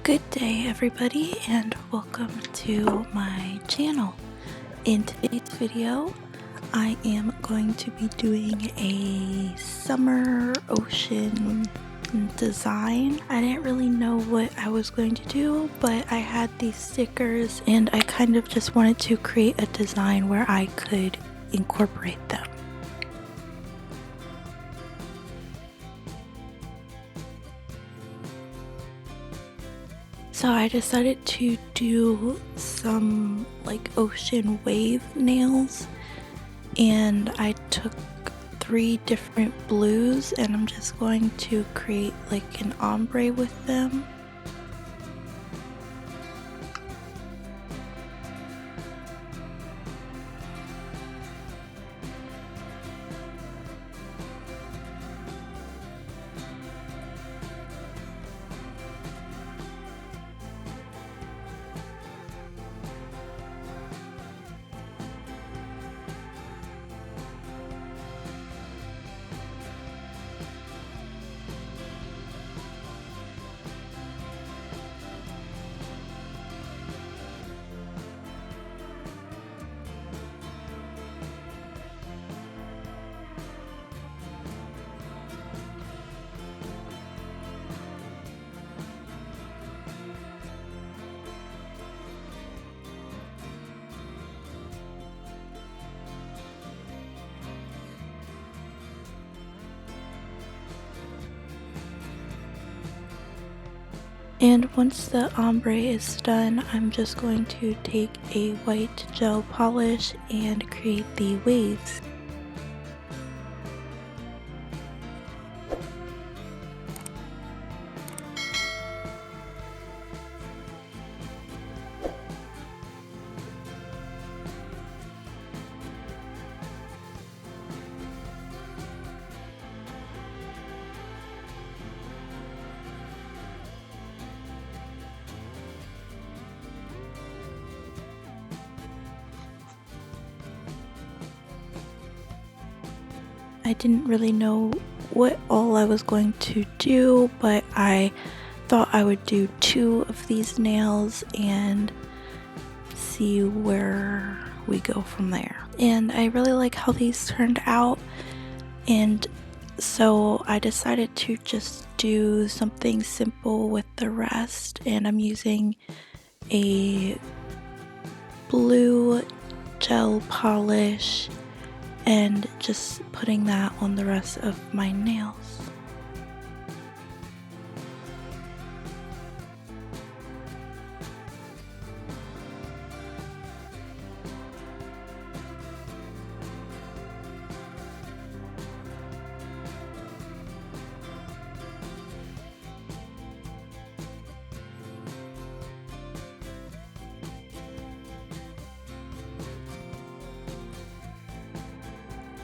Good day everybody and welcome to my channel. In today's video I am going to be doing a summer ocean design. I didn't really know what I was going to do, but I had these stickers and I kind of just wanted to create a design where I could incorporate them. So I decided to do some like ocean wave nails, and I took 3 different blues and I'm just going to create like an ombre with them. And once the ombre is done, I'm just going to take a white gel polish and create the waves. I didn't really know what all I was going to do, but I thought I would do 2 of these nails and see where we go from there. And I really like how these turned out, and so I decided to just do something simple with the rest, and I'm using a blue gel polish and just putting that on the rest of my nails.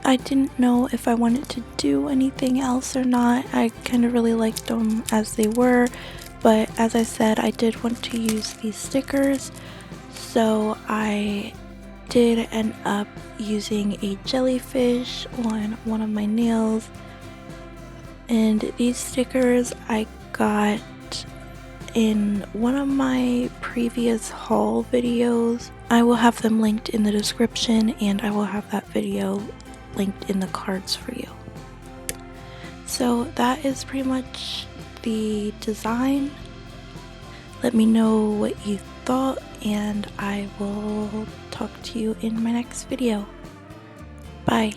I didn't know if I wanted to do anything else or not. I kind of really liked them as they were, but as I said, I did want to use these stickers, so I did end up using a jellyfish on one of my nails. And these stickers I got in one of my previous haul videos. I will have them linked in the description, and I will have that video linked in the cards for you. So that is pretty much the design. Let me know what you thought, and I will talk to you in my next video. Bye.